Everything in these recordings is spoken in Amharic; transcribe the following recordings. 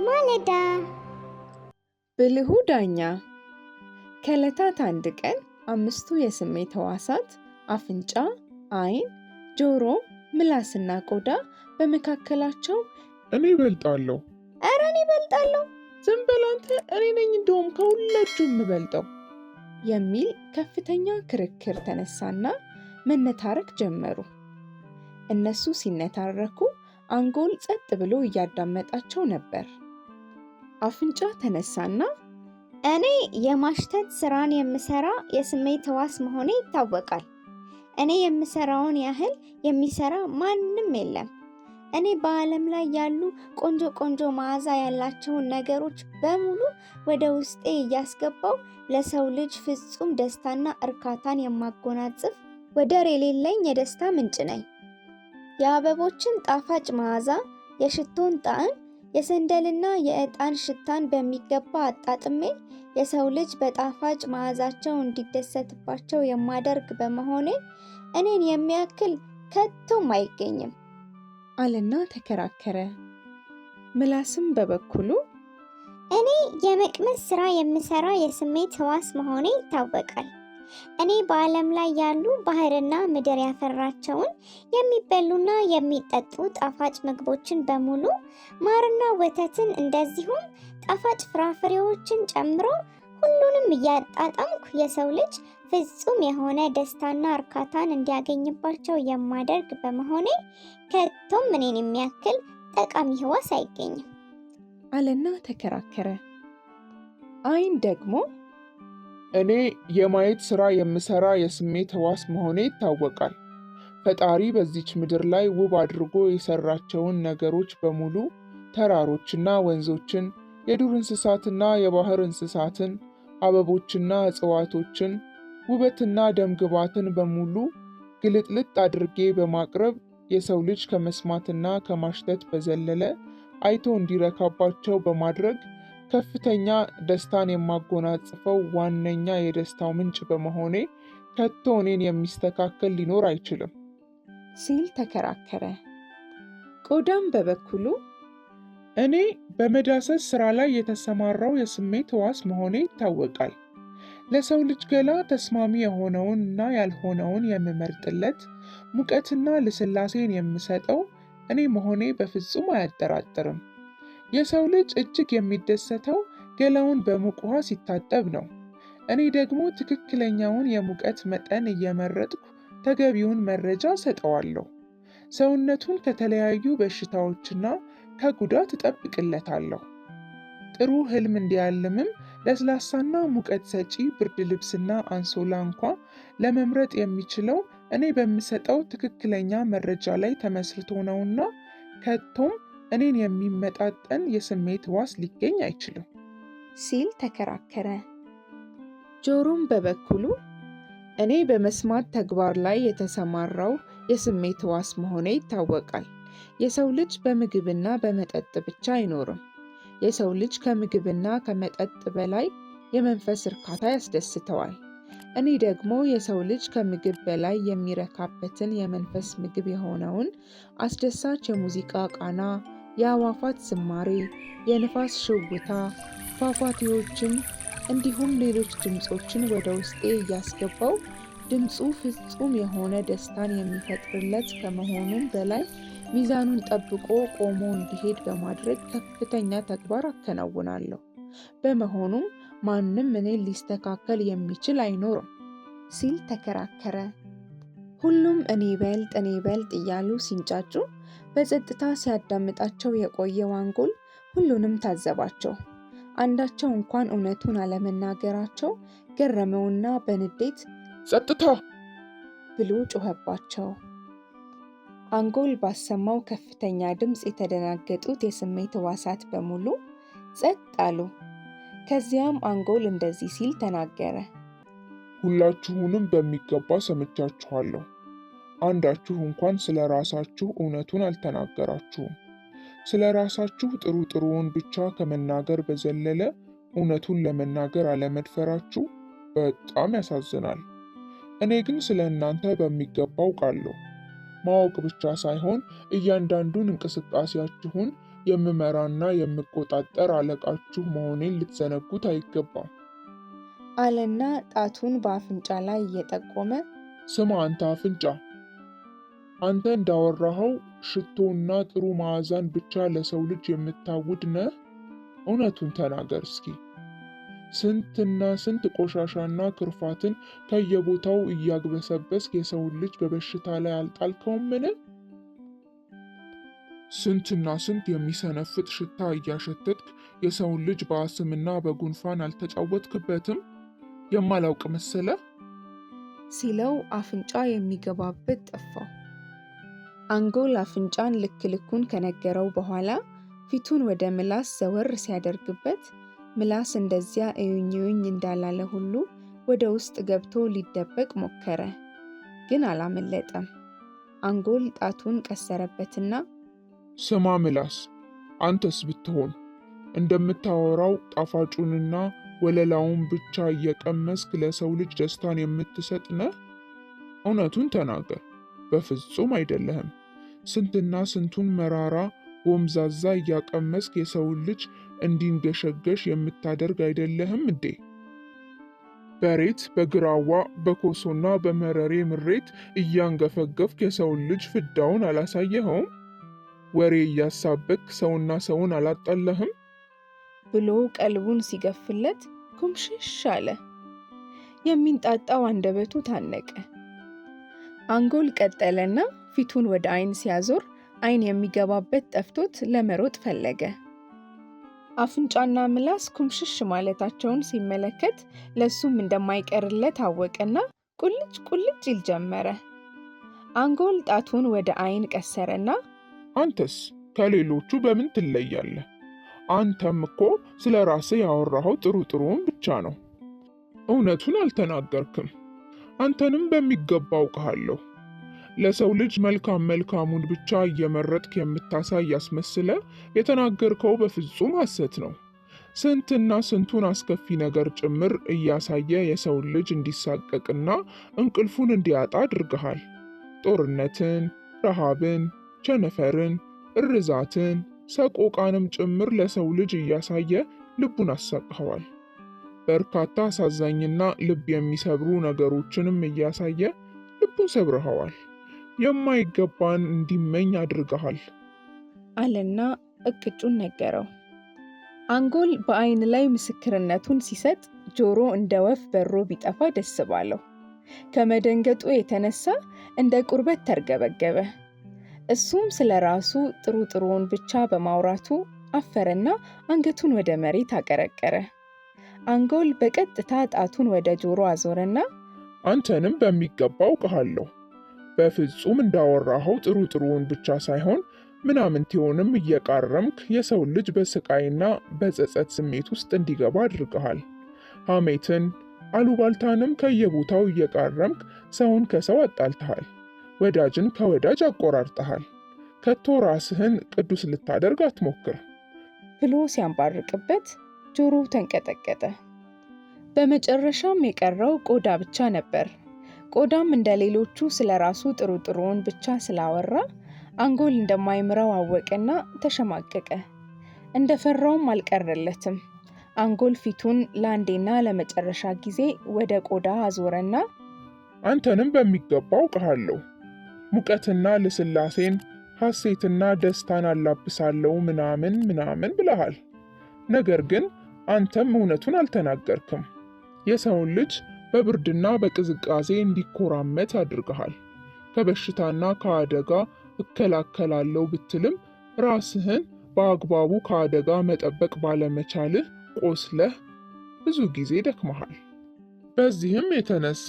ማለዳ ብልሁ ዳኛ። ከዕለታት አንድ ቀን አምስቱ የስሜት ሕዋሳት አፍንጫ፣ ዓይን፣ ጆሮ፣ ምላስና ቆዳ በመካከላቸው እኔ እበልጣለሁ፣ ኧረ እኔ እበልጣለሁ፣ ዝም በል አንተ፣ እኔ ነኝ እንደውም ከሁላችሁ የምበልጠው የሚል ከፍተኛ ክርክር ተነሳና መነታረክ ጀመሩ። እነሱ ሲነታረኩ አንጎል ጸጥ ብሎ እያዳመጣቸው ነበር። አፍንጫ ተነሳና እኔ የማሽተት ስራን የምሰራ የስሜት ሕዋስ መሆኔ ይታወቃል። እኔ የምሰራውን ያህል የሚሰራ ማንም የለም። እኔ በዓለም ላይ ያሉ ቆንጆ ቆንጆ መዓዛ ያላቸውን ነገሮች በሙሉ ወደ ውስጤ እያስገባው ለሰው ልጅ ፍጹም ደስታና እርካታን የማጎናጽፍ ወደር የሌለኝ የደስታ ምንጭ ነኝ። የአበቦችን ጣፋጭ መዓዛ፣ የሽቶን ጣዕም፣ የሰንደልና የዕጣን ሽታን በሚገባ አጣጥሜ የሰው ልጅ በጣፋጭ መዓዛቸው እንዲደሰትባቸው የማደርግ በመሆኔ እኔን የሚያክል ከቶም አይገኝም አለና ተከራከረ። ምላስም በበኩሉ እኔ የመቅመስ ስራ የምሰራ የስሜት ሕዋስ መሆኔ ይታወቃል። እኔ በዓለም ላይ ያሉ ባህርና ምድር ያፈራቸውን የሚበሉና የሚጠጡ ጣፋጭ ምግቦችን በሙሉ ማርና ወተትን እንደዚሁም ጣፋጭ ፍራፍሬዎችን ጨምሮ ሁሉንም እያጣጣምኩ የሰው ልጅ ፍጹም የሆነ ደስታና እርካታን እንዲያገኝባቸው የማደርግ በመሆኔ ከቶም እኔን የሚያክል ጠቃሚ ሕዋስ አይገኝም አለና ተከራከረ። ዓይን ደግሞ እኔ የማየት ሥራ የምሰራ የስሜት ሕዋስ መሆኔ ይታወቃል። ፈጣሪ በዚች ምድር ላይ ውብ አድርጎ የሰራቸውን ነገሮች በሙሉ ተራሮችና ወንዞችን፣ የዱር እንስሳትና የባህር እንስሳትን፣ አበቦችና እጽዋቶችን፣ ውበትና ደምግባትን በሙሉ ግልጥልጥ አድርጌ በማቅረብ የሰው ልጅ ከመስማትና ከማሽተት በዘለለ አይቶ እንዲረካባቸው በማድረግ ከፍተኛ ደስታን የማጎናጽፈው ዋነኛ የደስታው ምንጭ በመሆኔ ከቶ እኔን የሚስተካከል ሊኖር አይችልም ሲል ተከራከረ። ቆዳም በበኩሉ እኔ በመዳሰስ ስራ ላይ የተሰማራው የስሜት ሕዋስ መሆኔ ይታወቃል። ለሰው ልጅ ገላ ተስማሚ የሆነውን እና ያልሆነውን የምመርጥለት፣ ሙቀትና ልስላሴን የምሰጠው እኔ መሆኔ በፍጹም አያጠራጥርም። የሰው ልጅ እጅግ የሚደሰተው ገላውን በሙቅ ውሃ ሲታጠብ ነው። እኔ ደግሞ ትክክለኛውን የሙቀት መጠን እየመረጥኩ ተገቢውን መረጃ ሰጠዋለሁ። ሰውነቱን ከተለያዩ በሽታዎችና ከጉዳት እጠብቅለታለሁ። ጥሩ ህልም እንዲያልምም ለስላሳና ሙቀት ሰጪ ብርድ ልብስና አንሶላ እንኳ ለመምረጥ የሚችለው እኔ በምሰጠው ትክክለኛ መረጃ ላይ ተመስርቶ ነውና ከቶም እኔን የሚመጣጠን የስሜት ሕዋስ ሊገኝ አይችልም ሲል ተከራከረ። ጆሮም በበኩሉ እኔ በመስማት ተግባር ላይ የተሰማራው የስሜት ሕዋስ መሆኔ ይታወቃል። የሰው ልጅ በምግብና በመጠጥ ብቻ አይኖርም። የሰው ልጅ ከምግብና ከመጠጥ በላይ የመንፈስ እርካታ ያስደስተዋል። እኔ ደግሞ የሰው ልጅ ከምግብ በላይ የሚረካበትን የመንፈስ ምግብ የሆነውን አስደሳች የሙዚቃ ቃና፣ የአዕዋፋት ዝማሬ፣ የንፋስ ሽውታ፣ ፏፏቴዎችን እንዲሁም ሌሎች ድምፆችን ወደ ውስጤ እያስገባው ድምፁ ፍጹም የሆነ ደስታን የሚፈጥርለት ከመሆኑም በላይ ሚዛኑን ጠብቆ ቆሞ እንዲሄድ በማድረግ ከፍተኛ ተግባር አከናውናለሁ። በመሆኑም ማንም እኔን ሊስተካከል የሚችል አይኖርም ሲል ተከራከረ። ሁሉም እኔ በልጥ እያሉ ሲንጫጩ በጸጥታ ሲያዳምጣቸው የቆየው አንጎል ሁሉንም ታዘባቸው። አንዳቸው እንኳን እውነቱን አለመናገራቸው ገረመውና በንዴት ጸጥታ ብሎ ጮኸባቸው። አንጎል ባሰማው ከፍተኛ ድምፅ የተደናገጡት የስሜት ሕዋሳት በሙሉ ጸጥ አሉ። ከዚያም አንጎል እንደዚህ ሲል ተናገረ። ሁላችሁንም በሚገባ ሰምቻችኋለሁ። አንዳችሁ እንኳን ስለ ራሳችሁ እውነቱን አልተናገራችሁም። ስለ ራሳችሁ ጥሩ ጥሩውን ብቻ ከመናገር በዘለለ እውነቱን ለመናገር አለመድፈራችሁ በጣም ያሳዝናል። እኔ ግን ስለ እናንተ በሚገባ አውቃለሁ። ማወቅ ብቻ ሳይሆን እያንዳንዱን እንቅስቃሴያችሁን የምመራና የምቆጣጠር አለቃችሁ መሆኔን ልትዘነጉት አይገባም አለና ጣቱን በአፍንጫ ላይ እየጠቆመ ስማ አንተ አፍንጫ፣ አንተ እንዳወራኸው ሽቶና ጥሩ መዓዛን ብቻ ለሰው ልጅ የምታውድ ነህ? እውነቱን ተናገር እስኪ። ስንትና ስንት ቆሻሻና ክርፋትን ከየቦታው እያግበሰበስክ የሰውን ልጅ በበሽታ ላይ አልጣልከውምን? ስንትና ስንት የሚሰነፍጥ ሽታ እያሸተትክ የሰውን ልጅ በአስምና በጉንፋን አልተጫወትክበትም? የማላውቅ መሰለህ? ሲለው አፍንጫ የሚገባበት ጠፋው። አንጎል አፍንጫን ልክ ልኩን ከነገረው በኋላ ፊቱን ወደ ምላስ ዘወር ሲያደርግበት ምላስ እንደዚያ እዩኝ እዩኝ እንዳላለ ሁሉ ወደ ውስጥ ገብቶ ሊደበቅ ሞከረ፣ ግን አላመለጠም። አንጎል ጣቱን ቀሰረበትና ስማ ምላስ፣ አንተስ ብትሆን እንደምታወራው ጣፋጩንና ወለላውን ብቻ እየቀመስክ ለሰው ልጅ ደስታን የምትሰጥ ነህ? እውነቱን ተናገር። በፍጹም አይደለህም። ስንትና ስንቱን መራራ ጎምዛዛ እያቀመስክ የሰውን ልጅ እንዲንገሸገሽ የምታደርግ አይደለህም እንዴ? በሬት በግራዋ በኮሶና በመረሬ ምሬት እያንገፈገፍክ የሰውን ልጅ ፍዳውን አላሳየኸውም? ወሬ እያሳበክ ሰውና ሰውን አላጣለህም? ብሎ ቀልቡን ሲገፍለት ኩምሽሽ አለ። የሚንጣጣው አንደበቱ ታነቀ። አንጎል ቀጠለና ፊቱን ወደ አይን ሲያዞር አይን የሚገባበት ጠፍቶት ለመሮጥ ፈለገ። አፍንጫና ምላስ ኩምሽሽ ማለታቸውን ሲመለከት ለሱም እንደማይቀርለት አወቀና ቁልጭ ቁልጭ ይል ጀመረ። አንጎል ጣቱን ወደ አይን ቀሰረና አንተስ ከሌሎቹ በምን ትለያለህ? አንተም እኮ ስለ ራስህ ያወራኸው ጥሩ ጥሩውን ብቻ ነው። እውነቱን አልተናገርክም። አንተንም በሚገባ አውቅሃለሁ። ለሰው ልጅ መልካም መልካሙን ብቻ እየመረጥክ የምታሳይ ያስመስለ የተናገርከው በፍጹም ሐሰት ነው። ስንትና ስንቱን አስከፊ ነገር ጭምር እያሳየ የሰውን ልጅ እንዲሳቀቅና እንቅልፉን እንዲያጣ አድርገሃል። ጦርነትን፣ ረሃብን፣ ቸነፈርን፣ እርዛትን፣ ሰቆቃንም ጭምር ለሰው ልጅ እያሳየ ልቡን አሳቅኸዋል። በርካታ አሳዛኝና ልብ የሚሰብሩ ነገሮችንም እያሳየ ልቡን ሰብረኸዋል። የማይገባን እንዲመኝ አድርገሃል አለና እቅጩን ነገረው። አንጎል በአይን ላይ ምስክርነቱን ሲሰጥ ጆሮ እንደ ወፍ በሮ ቢጠፋ ደስ ባለው። ከመደንገጡ የተነሳ እንደ ቁርበት ተርገበገበ። እሱም ስለ ራሱ ጥሩ ጥሩውን ብቻ በማውራቱ አፈረና አንገቱን ወደ መሬት አቀረቀረ። አንጎል በቀጥታ ጣቱን ወደ ጆሮ አዞረና አንተንም በሚገባ አውቅሃለሁ። በፍጹም እንዳወራኸው ጥሩ ጥሩውን ብቻ ሳይሆን ምናምንቴውንም እየቃረምክ የሰውን ልጅ በስቃይና በጸጸት ስሜት ውስጥ እንዲገባ አድርገሃል። ሐሜትን፣ አሉባልታንም ከየቦታው እየቃረምክ ሰውን ከሰው አጣልተሃል። ወዳጅን ከወዳጅ አቆራርጠሃል። ከቶ ራስህን ቅዱስ ልታደርግ አትሞክር ብሎ ሲያንባርቅበት ጆሮው ተንቀጠቀጠ። በመጨረሻም የቀረው ቆዳ ብቻ ነበር። ቆዳም እንደ ሌሎቹ ስለ ራሱ ጥሩ ጥሩውን ብቻ ስላወራ አንጎል እንደማይምረው አወቀና ተሸማቀቀ። እንደፈራውም አልቀረለትም። አንጎል ፊቱን ለአንዴና ለመጨረሻ ጊዜ ወደ ቆዳ አዞረና አንተንም በሚገባ አውቅሃለሁ። ሙቀትና ልስላሴን፣ ሐሴትና ደስታን አላብሳለሁ ምናምን ምናምን ብለሃል። ነገር ግን አንተም እውነቱን አልተናገርክም። የሰውን ልጅ በብርድና በቅዝቃዜ እንዲኮራመት አድርገሃል። ከበሽታና ከአደጋ እከላከላለሁ ብትልም ራስህን በአግባቡ ከአደጋ መጠበቅ ባለመቻልህ ቆስለህ ብዙ ጊዜ ደክመሃል። በዚህም የተነሳ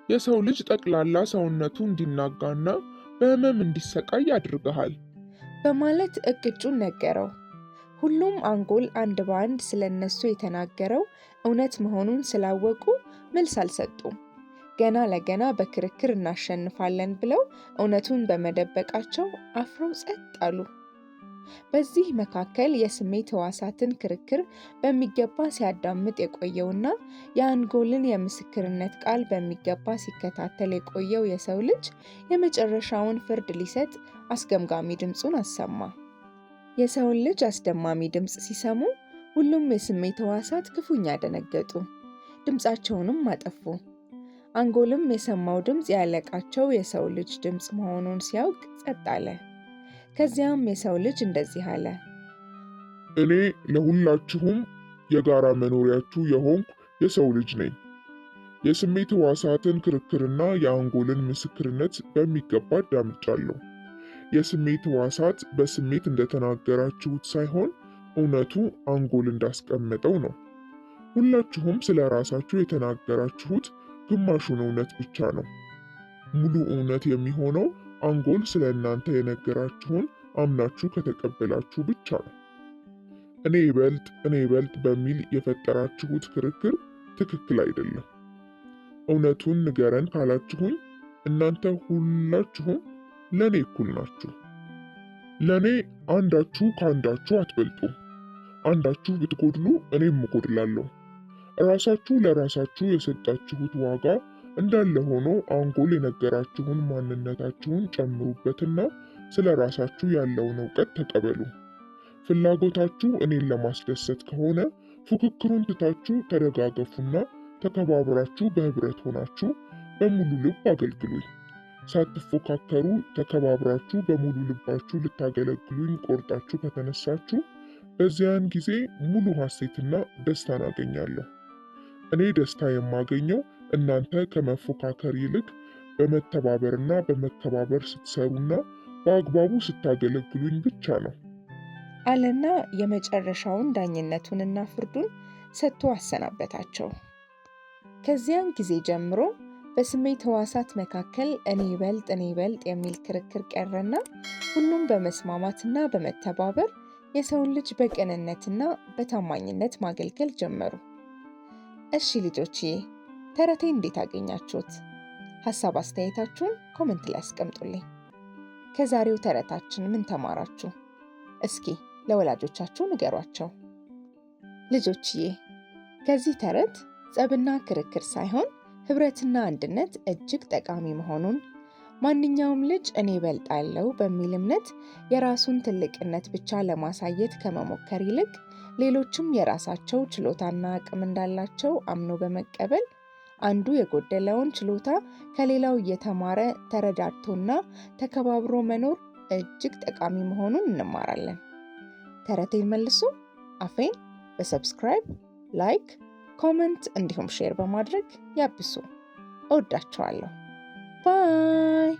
የሰው ልጅ ጠቅላላ ሰውነቱ እንዲናጋና በሕመም እንዲሰቃይ አድርገሃል በማለት እቅጩን ነገረው። ሁሉም አንጎል አንድ በአንድ ስለነሱ የተናገረው እውነት መሆኑን ስላወቁ መልስ አልሰጡም። ገና ለገና በክርክር እናሸንፋለን ብለው እውነቱን በመደበቃቸው አፍረው ጸጥ አሉ። በዚህ መካከል የስሜት ሕዋሳትን ክርክር በሚገባ ሲያዳምጥ የቆየውና የአንጎልን የምስክርነት ቃል በሚገባ ሲከታተል የቆየው የሰው ልጅ የመጨረሻውን ፍርድ ሊሰጥ አስገምጋሚ ድምፁን አሰማ። የሰውን ልጅ አስደማሚ ድምፅ ሲሰሙ ሁሉም የስሜት ሕዋሳት ክፉኛ ደነገጡ፣ ድምፃቸውንም አጠፉ። አንጎልም የሰማው ድምፅ ያለቃቸው የሰው ልጅ ድምፅ መሆኑን ሲያውቅ ጸጥ አለ። ከዚያም የሰው ልጅ እንደዚህ አለ። እኔ ለሁላችሁም የጋራ መኖሪያችሁ የሆንኩ የሰው ልጅ ነኝ። የስሜት ሕዋሳትን ክርክርና የአንጎልን ምስክርነት በሚገባ አዳምጫለሁ። የስሜት ሕዋሳት በስሜት እንደተናገራችሁት ሳይሆን እውነቱ አንጎል እንዳስቀመጠው ነው። ሁላችሁም ስለ ራሳችሁ የተናገራችሁት ግማሹን እውነት ብቻ ነው። ሙሉ እውነት የሚሆነው አንጎል ስለ እናንተ የነገራችሁን አምናችሁ ከተቀበላችሁ ብቻ ነው። እኔ ይበልጥ በሚል የፈጠራችሁት ክርክር ትክክል አይደለም። እውነቱን ንገረን ካላችሁኝ እናንተ ሁላችሁም ለእኔ እኩል ናችሁ። ለእኔ አንዳችሁ ከአንዳችሁ አትበልጡም። አንዳችሁ ብትጎድሉ እኔም እጎድላለሁ። ራሳችሁ ለራሳችሁ የሰጣችሁት ዋጋ እንዳለ ሆኖ አንጎል የነገራችሁን ማንነታችሁን ጨምሩበትና ስለ ራሳችሁ ያለውን እውቀት ተቀበሉ። ፍላጎታችሁ እኔን ለማስደሰት ከሆነ ፉክክሩን ትታችሁ ተደጋገፉና ተከባብራችሁ በህብረት ሆናችሁ በሙሉ ልብ አገልግሉኝ። ሳትፎካከሩ ተከባብራችሁ በሙሉ ልባችሁ ልታገለግሉኝ ቆርጣችሁ ከተነሳችሁ በዚያን ጊዜ ሙሉ ሐሴትና ደስታን አገኛለሁ። እኔ ደስታ የማገኘው እናንተ ከመፎካከር ይልቅ በመተባበርና በመከባበር ስትሰሩና በአግባቡ ስታገለግሉኝ ብቻ ነው አለና የመጨረሻውን ዳኝነቱንና ፍርዱን ሰጥቶ አሰናበታቸው። ከዚያን ጊዜ ጀምሮ በስሜት ሕዋሳት መካከል እኔ ይበልጥ የሚል ክርክር ቀረና ሁሉም በመስማማትና በመተባበር የሰውን ልጅ በቅንነትና በታማኝነት ማገልገል ጀመሩ። እሺ ልጆችዬ፣ ተረቴን እንዴት አገኛችሁት? ሐሳብ አስተያየታችሁን ኮሜንት ላይ አስቀምጡልኝ። ከዛሬው ተረታችን ምን ተማራችሁ? እስኪ ለወላጆቻችሁ ንገሯቸው። ልጆችዬ፣ ከዚህ ተረት ጸብና ክርክር ሳይሆን ህብረትና አንድነት እጅግ ጠቃሚ መሆኑን፣ ማንኛውም ልጅ እኔ እበልጣለሁ በሚል እምነት የራሱን ትልቅነት ብቻ ለማሳየት ከመሞከር ይልቅ ሌሎችም የራሳቸው ችሎታና አቅም እንዳላቸው አምኖ በመቀበል አንዱ የጎደለውን ችሎታ ከሌላው እየተማረ ተረዳድቶና ተከባብሮ መኖር እጅግ ጠቃሚ መሆኑን እንማራለን። ተረቴን መልሱ አፌን በሰብስክራይብ፣ ላይክ፣ ኮመንት እንዲሁም ሼር በማድረግ ያብሱ። እወዳችኋለሁ። ባይ